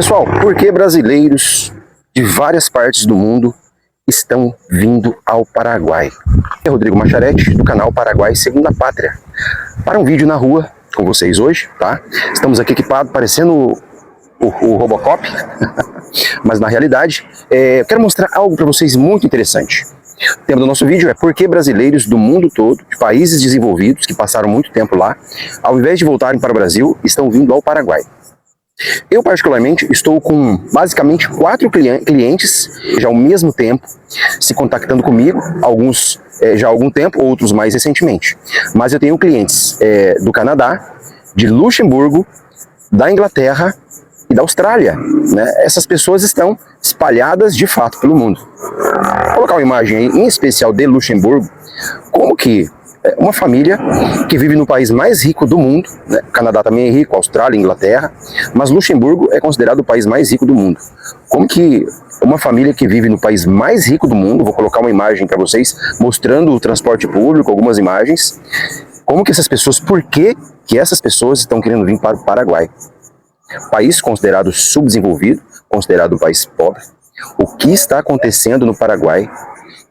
Pessoal, por que brasileiros de várias partes do mundo estão vindo ao Paraguai? É Rodrigo Macharete, do canal Paraguai Segunda Pátria, para um vídeo na rua com vocês hoje, tá? Estamos aqui equipados, parecendo o Robocop, mas na realidade, eu quero mostrar algo para vocês muito interessante. O tema do nosso vídeo é por que brasileiros do mundo todo, de países desenvolvidos, que passaram muito tempo lá, ao invés de voltarem para o Brasil, estão vindo ao Paraguai. Eu, particularmente, estou com basicamente 4 clientes já ao mesmo tempo se contactando comigo, alguns já há algum tempo, outros mais recentemente. Mas eu tenho clientes do Canadá, de Luxemburgo, da Inglaterra e da Austrália, né? Essas pessoas estão espalhadas de fato pelo mundo. Vou colocar uma imagem aí, em especial de Luxemburgo, como que uma família que vive no país mais rico do mundo, né? O Canadá também é rico, Austrália, Inglaterra, mas Luxemburgo é considerado o país mais rico do mundo. Como que uma família que vive no país mais rico do mundo, vou colocar uma imagem para vocês, mostrando o transporte público, algumas imagens, como que essas pessoas, por que essas pessoas estão querendo vir para o Paraguai? País considerado subdesenvolvido, considerado um país pobre. O que está acontecendo no Paraguai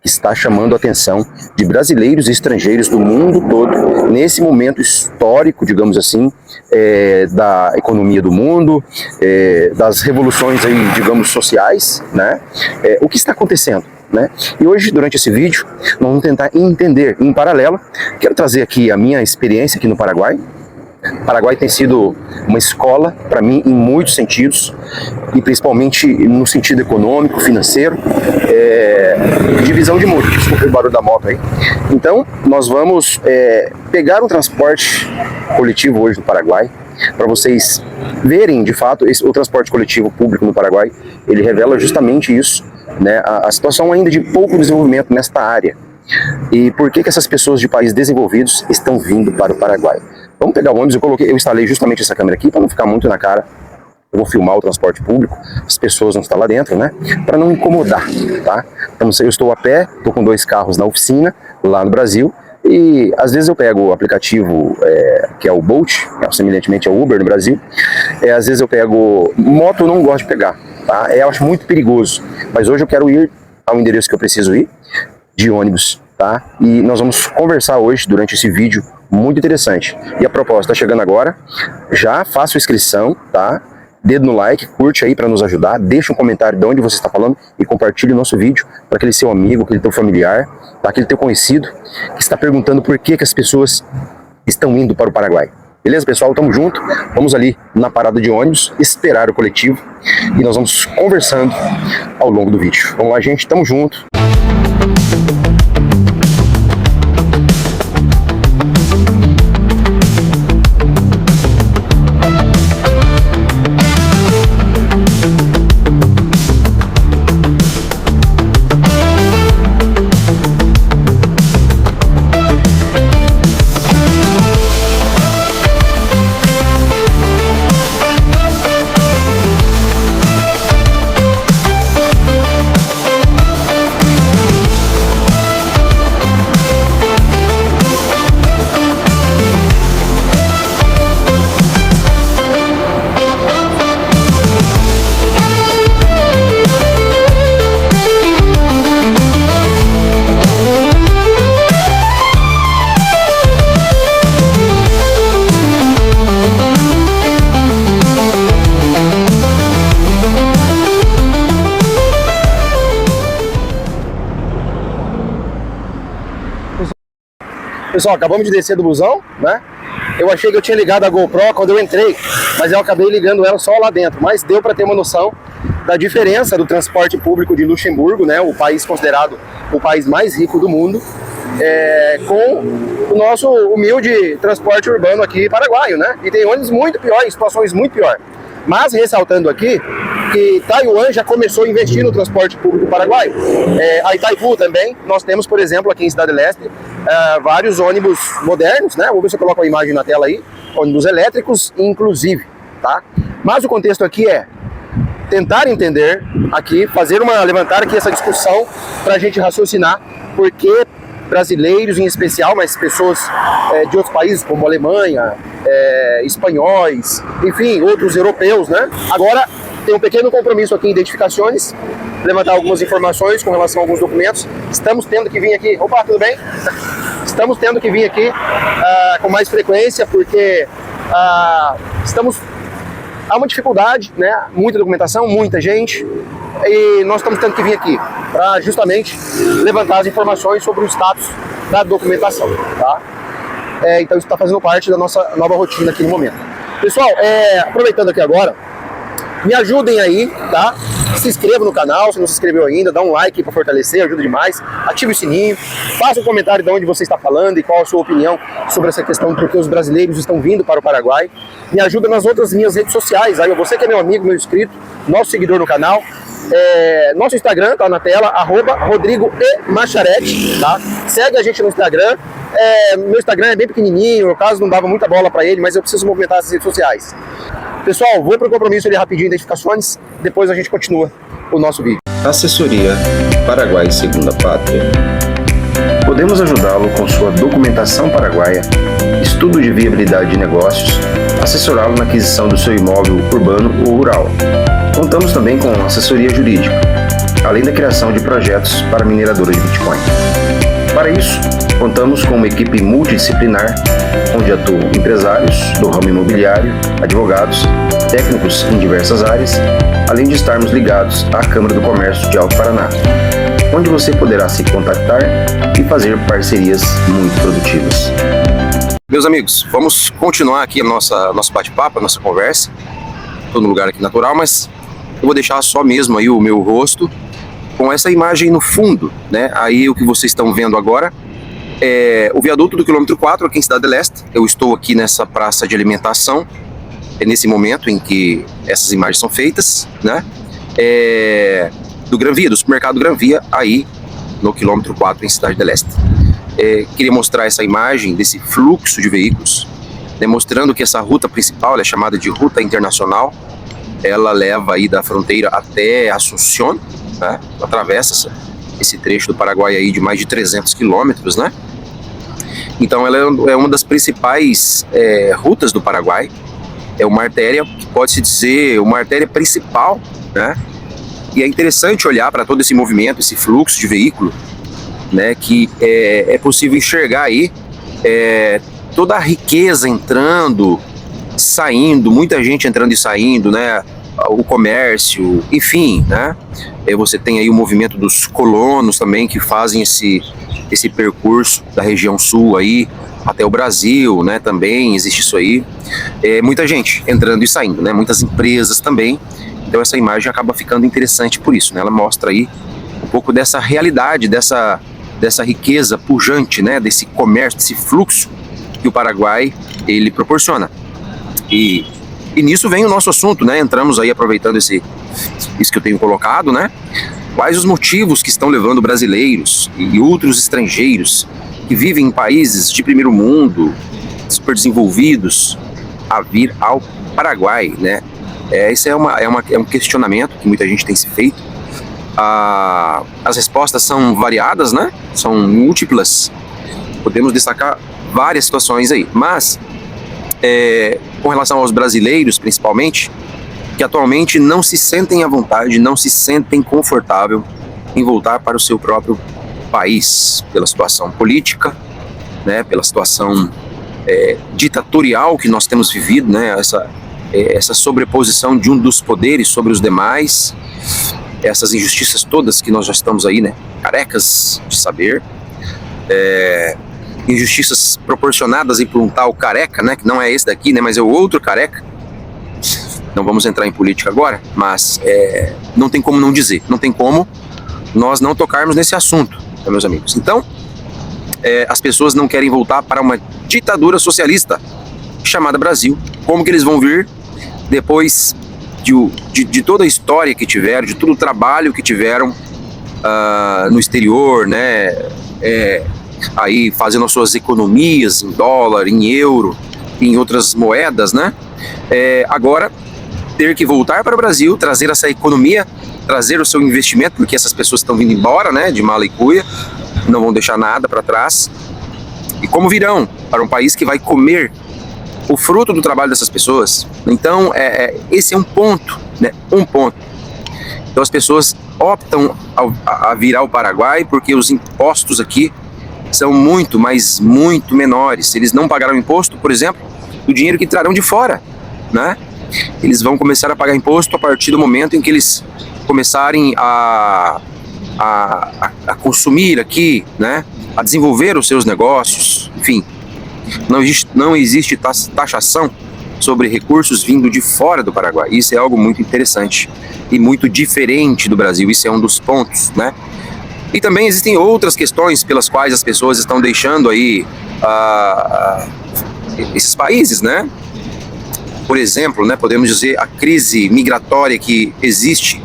está chamando a atenção de brasileiros e estrangeiros do mundo todo, nesse momento histórico, digamos assim, da economia do mundo, das revoluções aí, digamos, sociais, né? O que está acontecendo, né? E hoje, durante esse vídeo, nós vamos tentar entender, em paralelo, quero trazer aqui a minha experiência aqui no Paraguai. O Paraguai tem sido uma escola para mim em muitos sentidos, e principalmente no sentido econômico, financeiro, divisão de mundo. Desculpa o barulho da moto aí. Então, nós vamos pegar um transporte coletivo hoje no Paraguai, para vocês verem de fato o transporte coletivo público no Paraguai. Ele revela justamente isso, né? A situação ainda de pouco desenvolvimento nesta área. E por que essas pessoas de países desenvolvidos estão vindo para o Paraguai? Vamos pegar o ônibus, eu instalei justamente essa câmera aqui para não ficar muito na cara. Eu vou filmar o transporte público, as pessoas vão estar lá dentro, né? Para não incomodar, tá? Então, eu estou a pé, estou com 2 carros na oficina, lá no Brasil, e às vezes eu pego o aplicativo que é o Bolt, semelhantemente ao Uber no Brasil, às vezes eu pego moto, eu não gosto de pegar, tá? Eu acho muito perigoso, mas hoje eu quero ir ao endereço que eu preciso ir, de ônibus, tá? E nós vamos conversar hoje, durante esse vídeo, muito interessante. E a proposta está chegando agora, já faça a inscrição, tá? Dedo no like, curte aí para nos ajudar, deixa um comentário de onde você está falando e compartilhe o nosso vídeo para aquele seu amigo, aquele teu familiar, para aquele teu conhecido que está perguntando por que as pessoas estão indo para o Paraguai. Beleza, pessoal? Tamo junto, vamos ali na parada de ônibus, esperar o coletivo e nós vamos conversando ao longo do vídeo. Vamos lá, gente, tamo junto. Pessoal, acabamos de descer do busão, né? Eu achei que eu tinha ligado a GoPro quando eu entrei, mas eu acabei ligando ela só lá dentro. Mas deu para ter uma noção da diferença do transporte público de Luxemburgo, né? O país considerado o país mais rico do mundo, com o nosso humilde transporte urbano aqui paraguaio, né? E tem ônibus muito pior, em situações muito piores. Mas ressaltando aqui que Taiwan já começou a investir no transporte público paraguaio. A Itaipu também, nós temos, por exemplo, aqui em Cidade Leste, vários ônibus modernos, né? Vou ver se eu coloco a imagem na tela aí, ônibus elétricos, inclusive, tá? Mas o contexto aqui é tentar entender aqui, levantar aqui essa discussão para a gente raciocinar por que brasileiros em especial, mas pessoas de outros países como Alemanha, espanhóis, enfim, outros europeus, né? Agora Tem um pequeno compromisso aqui em identificações, levantar algumas informações com relação a alguns documentos. Estamos tendo que vir aqui... Opa, tudo bem? Estamos tendo que vir aqui com mais frequência, porque há uma dificuldade, né? Muita documentação, muita gente, e nós estamos tendo que vir aqui para justamente levantar as informações sobre o status da documentação, tá? Então isso está fazendo parte da nossa nova rotina aqui no momento. Pessoal, aproveitando aqui agora, me ajudem aí, tá? Se inscreva no canal, se não se inscreveu ainda, dá um like para fortalecer, ajuda demais. Ative o sininho, faça um comentário de onde você está falando e qual a sua opinião sobre essa questão, porque os brasileiros estão vindo para o Paraguai. Me ajuda nas outras minhas redes sociais, aí você que é meu amigo, meu inscrito, nosso seguidor no canal. Nosso Instagram tá na tela, @RodrigoEMacharete, tá? Segue a gente no Instagram. Meu Instagram é bem pequenininho, no caso não dava muita bola para ele, mas eu preciso movimentar as redes sociais. Pessoal, vou para o compromisso ali rapidinho, identificações, depois a gente continua o nosso vídeo. Assessoria Paraguai Segunda Pátria. Podemos ajudá-lo com sua documentação paraguaia, estudo de viabilidade de negócios, assessorá-lo na aquisição do seu imóvel urbano ou rural. Contamos também com assessoria jurídica, além da criação de projetos para mineradora de Bitcoin. Para isso, contamos com uma equipe multidisciplinar, onde atuam empresários do ramo imobiliário, advogados, técnicos em diversas áreas, além de estarmos ligados à Câmara do Comércio de Alto Paraná, onde você poderá se contactar e fazer parcerias muito produtivas. Meus amigos, vamos continuar aqui nosso bate-papo, a nossa conversa. Estou num lugar aqui natural, mas eu vou deixar só mesmo aí o meu rosto com essa imagem no fundo, né? Aí o que vocês estão vendo agora é o viaduto do quilômetro 4 aqui em Cidade del Este. Eu estou aqui nessa praça de alimentação, nesse momento em que essas imagens são feitas, né? Do Gran Via, do supermercado Gran Via, aí no quilômetro 4 em Cidade del Este. Queria mostrar essa imagem desse fluxo de veículos, demonstrando que essa ruta principal, ela é chamada de ruta internacional. Ela leva aí da fronteira até Assunción, né? Atravessa esse trecho do Paraguai aí de mais de 300 quilômetros, né? Então ela é uma das principais rutas do Paraguai. É uma artéria que pode-se dizer uma artéria principal, né? E é interessante olhar para todo esse movimento, esse fluxo de veículo, né? Que é possível enxergar aí toda a riqueza entrando, saindo, muita gente entrando e saindo, né? O comércio, enfim, né? Você tem aí o movimento dos colonos também que fazem esse percurso da região sul aí até o Brasil, né? Também existe isso aí. Muita gente entrando e saindo, né? Muitas empresas também. Então essa imagem acaba ficando interessante por isso, né? Ela mostra aí um pouco dessa realidade, dessa riqueza pujante, né? Desse comércio, desse fluxo que o Paraguai ele proporciona. E nisso vem o nosso assunto, né? Entramos aí aproveitando isso que eu tenho colocado, né? Quais os motivos que estão levando brasileiros e outros estrangeiros que vivem em países de primeiro mundo, super desenvolvidos, a vir ao Paraguai, né? Esse é um questionamento que muita gente tem se feito. As respostas são variadas, né? São múltiplas. Podemos destacar várias situações aí, mas com relação aos brasileiros, principalmente, que atualmente não se sentem à vontade, não se sentem confortável em voltar para o seu próprio país, pela situação política, né, pela situação ditatorial que nós temos vivido, né, essa sobreposição de um dos poderes sobre os demais, essas injustiças todas que nós já estamos aí, né, carecas de saber, injustiças proporcionadas aí por um tal careca, né, que não é esse daqui, né, mas é o outro careca. Não vamos entrar em política agora, mas não tem como não dizer, não tem como nós não tocarmos nesse assunto, né, meus amigos. Então, as pessoas não querem voltar para uma ditadura socialista chamada Brasil. Como que eles vão vir depois de toda a história que tiveram, de todo o trabalho que tiveram no exterior, né, aí fazendo as suas economias em dólar, em euro, em outras moedas, né? Agora ter que voltar para o Brasil, trazer essa economia, trazer o seu investimento, porque essas pessoas estão vindo embora, né, de mala e cuia, não vão deixar nada para trás. E como virão para um país que vai comer o fruto do trabalho dessas pessoas. Então, esse é um ponto, né? Um ponto. Então as pessoas optam a vir ao Paraguai porque os impostos aqui são muito, mas muito menores. Eles não pagarão imposto, por exemplo, do dinheiro que trarão de fora, né? Eles vão começar a pagar imposto a partir do momento em que eles começarem a consumir aqui, né? A desenvolver os seus negócios, enfim. Não existe taxação sobre recursos vindo de fora do Paraguai. Isso é algo muito interessante e muito diferente do Brasil. Isso é um dos pontos, né? E também existem outras questões pelas quais as pessoas estão deixando aí esses países, né? Por exemplo, né, podemos dizer a crise migratória que existe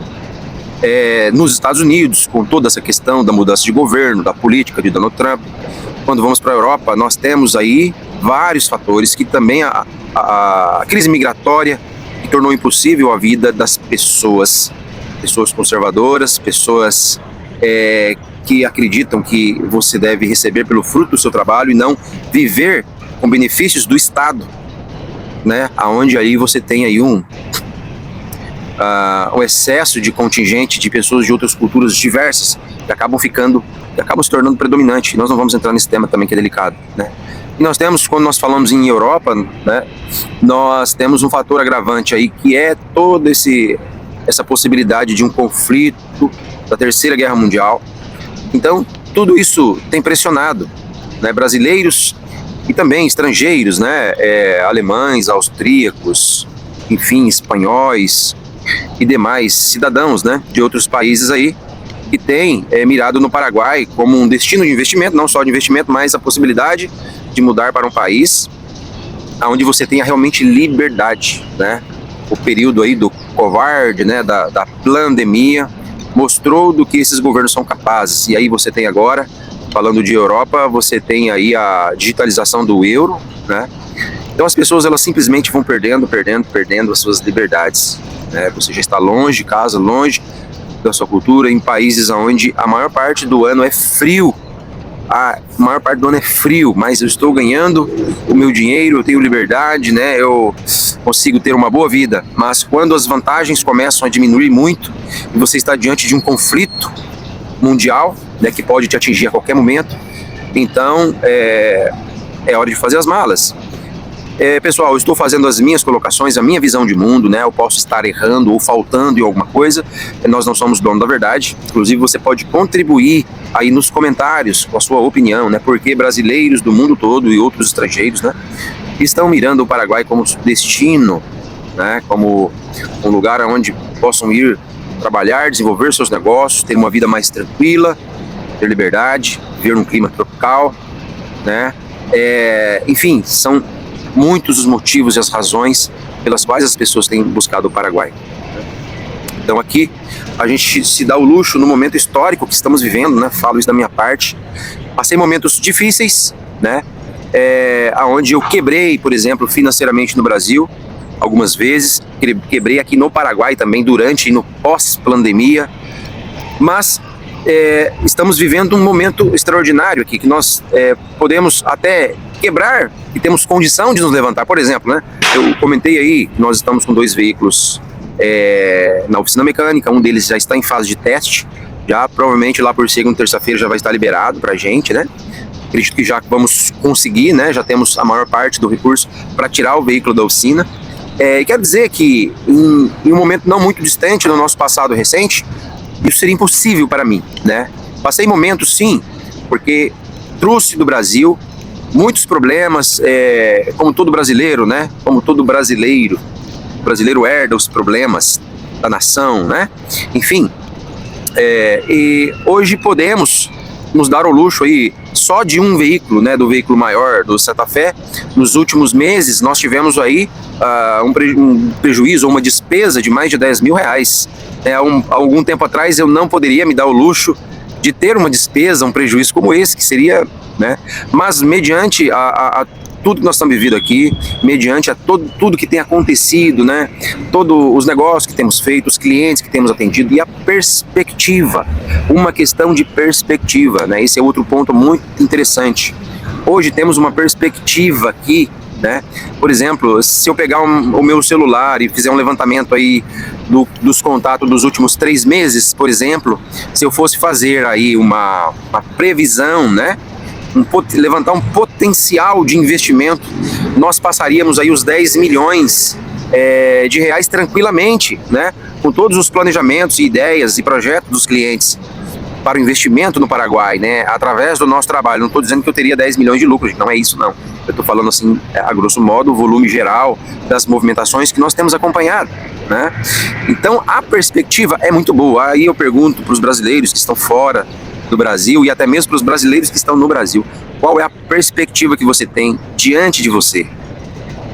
nos Estados Unidos, com toda essa questão da mudança de governo, da política de Donald Trump. Quando vamos para a Europa, nós temos aí vários fatores que também a crise migratória que tornou impossível a vida das pessoas conservadoras, pessoas que acreditam que você deve receber pelo fruto do seu trabalho e não viver com benefícios do Estado, né? Aonde aí você tem aí um excesso de contingente de pessoas de outras culturas diversas que acabam se tornando predominante. Nós não vamos entrar nesse tema também que é delicado, né? E nós temos, quando nós falamos em Europa, né, nós temos um fator agravante aí que é toda essa possibilidade de um conflito da Terceira Guerra Mundial. Então, tudo isso tem pressionado, né, brasileiros e também estrangeiros, né, alemães, austríacos, enfim, espanhóis e demais cidadãos, né, de outros países aí que têm mirado no Paraguai como um destino de investimento, não só de investimento, mas a possibilidade de mudar para um país onde você tenha realmente liberdade, né? O período aí do covarde, né, da pandemia, mostrou do que esses governos são capazes. E aí você tem agora, falando de Europa, você tem aí a digitalização do euro, né? Então as pessoas, elas simplesmente vão perdendo as suas liberdades, né? Você já está longe de casa, longe da sua cultura, em países onde a maior parte do ano é frio. A maior parte do ano é frio, mas eu estou ganhando o meu dinheiro, eu tenho liberdade, né? Eu consigo ter uma boa vida. Mas quando as vantagens começam a diminuir muito e você está diante de um conflito mundial, né, que pode te atingir a qualquer momento, então é hora de fazer as malas. Pessoal, eu estou fazendo as minhas colocações, a minha visão de mundo, né? Eu posso estar errando ou faltando em alguma coisa, nós não somos dono da verdade. Inclusive, você pode contribuir aí nos comentários com a sua opinião, né? Porque brasileiros do mundo todo e outros estrangeiros, né, estão mirando o Paraguai como destino, né? Como um lugar onde possam ir trabalhar, desenvolver seus negócios, ter uma vida mais tranquila, ter liberdade, viver num clima tropical, né? Enfim, são muitos os motivos e as razões pelas quais as pessoas têm buscado o Paraguai. Então aqui a gente se dá o luxo no momento histórico que estamos vivendo, né? Falo isso da minha parte. Passei momentos difíceis, né? Onde eu quebrei, por exemplo, financeiramente no Brasil, algumas vezes. Quebrei aqui no Paraguai também durante e no pós-pandemia. Mas estamos vivendo um momento extraordinário aqui, que nós podemos até quebrar e temos condição de nos levantar. Por exemplo, né, eu comentei aí que nós estamos com 2 veículos na oficina mecânica, um deles já está em fase de teste, já provavelmente lá por segunda, terça-feira já vai estar liberado pra gente, né? Acredito que já vamos conseguir, né? Já temos a maior parte do recurso para tirar o veículo da oficina. Quer dizer que em um momento não muito distante no nosso passado recente, isso seria impossível para mim, né? Passei momentos, sim, porque trouxe do Brasil muitos problemas, como todo brasileiro, né? Como todo brasileiro. O brasileiro herda os problemas da nação, né? Enfim, e hoje podemos nos dar o luxo aí só de um veículo, né? Do veículo maior, do Santa Fé. Nos últimos meses nós tivemos aí um prejuízo, uma despesa de mais de 10 mil reais. Algum tempo atrás eu não poderia me dar o luxo de ter uma despesa, um prejuízo como esse, que seria, né? Mas mediante a tudo que nós estamos vivendo aqui, mediante a tudo que tem acontecido, né? Todos os negócios que temos feito, os clientes que temos atendido e a perspectiva, uma questão de perspectiva, né? Esse é outro ponto muito interessante. Hoje temos uma perspectiva aqui né? Por exemplo, se eu pegar o meu celular e fizer um levantamento aí dos contatos dos últimos 3 meses, por exemplo, se eu fosse fazer aí uma previsão, né? Levantar um potencial de investimento, nós passaríamos aí os 10 milhões de reais tranquilamente, né? Com todos os planejamentos, ideias e projetos dos clientes para o investimento no Paraguai, né? Através do nosso trabalho. Não estou dizendo que eu teria 10 milhões de lucro, não é isso, não. Eu estou falando assim, a grosso modo, o volume geral das movimentações que nós temos acompanhado, né? Então, a perspectiva é muito boa. Aí eu pergunto para os brasileiros que estão fora do Brasil e até mesmo para os brasileiros que estão no Brasil, qual é a perspectiva que você tem diante de você?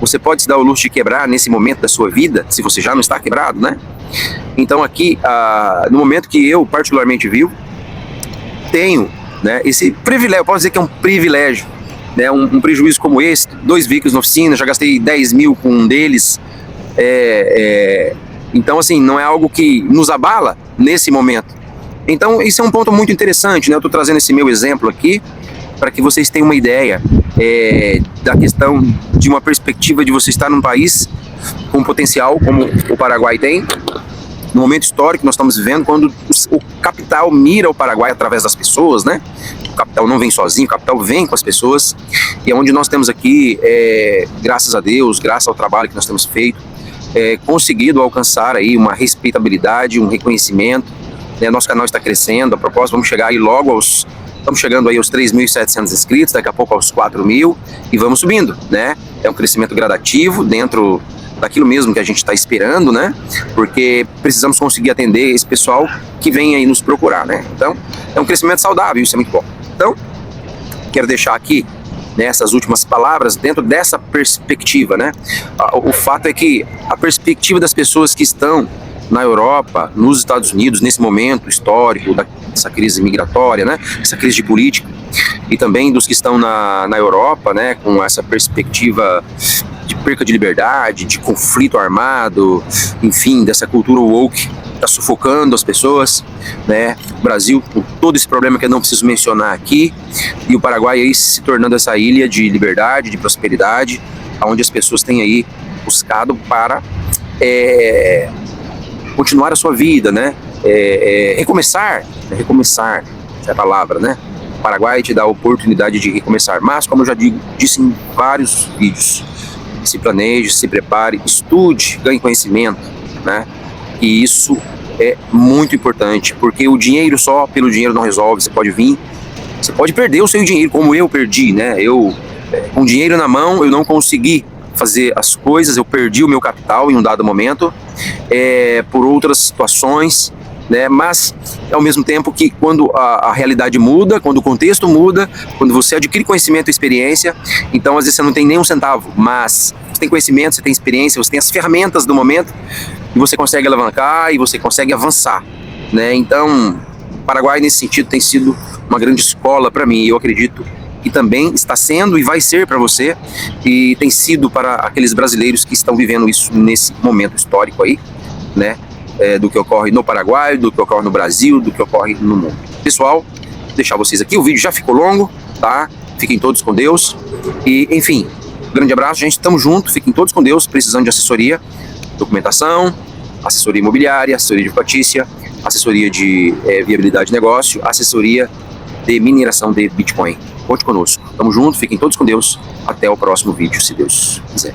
Você pode se dar o luxo de quebrar nesse momento da sua vida, se você já não está quebrado, né? Então aqui, no momento que eu particularmente vivo, tenho, né, esse privilégio, eu posso dizer que é um privilégio, né, um prejuízo como esse, 2 veículos na oficina, já gastei 10 mil com um deles, então assim, não é algo que nos abala nesse momento. Então isso é um ponto muito interessante, né? Eu estou trazendo esse meu exemplo aqui, para que vocês tenham uma ideia da questão de uma perspectiva de você estar num país com potencial como o Paraguai tem, no momento histórico que nós estamos vivendo, quando o capital mira o Paraguai através das pessoas, né? O capital não vem sozinho, o capital vem com as pessoas, e é onde nós temos aqui, graças a Deus, graças ao trabalho que nós temos feito, conseguido alcançar aí uma respeitabilidade, um reconhecimento, né? Nosso canal está crescendo, a propósito, vamos chegar aí logo estamos chegando aí aos 3.700 inscritos, daqui a pouco aos 4.000, e vamos subindo, né? É um crescimento gradativo dentro daquilo mesmo que a gente está esperando, né? Porque precisamos conseguir atender esse pessoal que vem aí nos procurar, né? Então, é um crescimento saudável, isso é muito bom. Então, quero deixar aqui, né, essas últimas palavras dentro dessa perspectiva, né? O fato é que a perspectiva das pessoas que estão na Europa, nos Estados Unidos, nesse momento histórico dessa crise migratória, né? Essa crise de política, e também dos que estão na Europa, né? Com essa perspectiva de perca de liberdade, de conflito armado, enfim, dessa cultura woke que está sufocando as pessoas, né? O Brasil, com todo esse problema que eu não preciso mencionar aqui, e o Paraguai aí se tornando essa ilha de liberdade, de prosperidade, onde as pessoas têm aí buscado para continuar a sua vida, né? Recomeçar, essa é a palavra, né? O Paraguai te dá a oportunidade de recomeçar, mas como eu já disse em vários vídeos, se planeje, se prepare, estude, ganhe conhecimento, né? E isso é muito importante, porque o dinheiro só pelo dinheiro não resolve. Você pode vir, você pode perder o seu dinheiro, como eu perdi, né? Eu, com dinheiro na mão, eu não consegui fazer as coisas, eu perdi o meu capital em um dado momento, por outras situações, né? Mas ao mesmo tempo que quando a realidade muda, quando o contexto muda, quando você adquire conhecimento e experiência, então às vezes você não tem nem um centavo, mas você tem conhecimento, você tem experiência, você tem as ferramentas do momento, e você consegue alavancar e você consegue avançar, né? Então o Paraguai nesse sentido tem sido uma grande escola para mim, e eu acredito que também está sendo e vai ser para você, e tem sido para aqueles brasileiros que estão vivendo isso nesse momento histórico aí, né? Do que ocorre no Paraguai, do que ocorre no Brasil, do que ocorre no mundo. Pessoal, vou deixar vocês aqui, o vídeo já ficou longo, tá? Fiquem todos com Deus, e enfim, um grande abraço, gente, tamo junto, fiquem todos com Deus, precisando de assessoria, documentação, assessoria imobiliária, assessoria de fatícia, assessoria de viabilidade de negócio, assessoria de mineração de Bitcoin. Conte conosco. Tamo junto, fiquem todos com Deus. Até o próximo vídeo, se Deus quiser.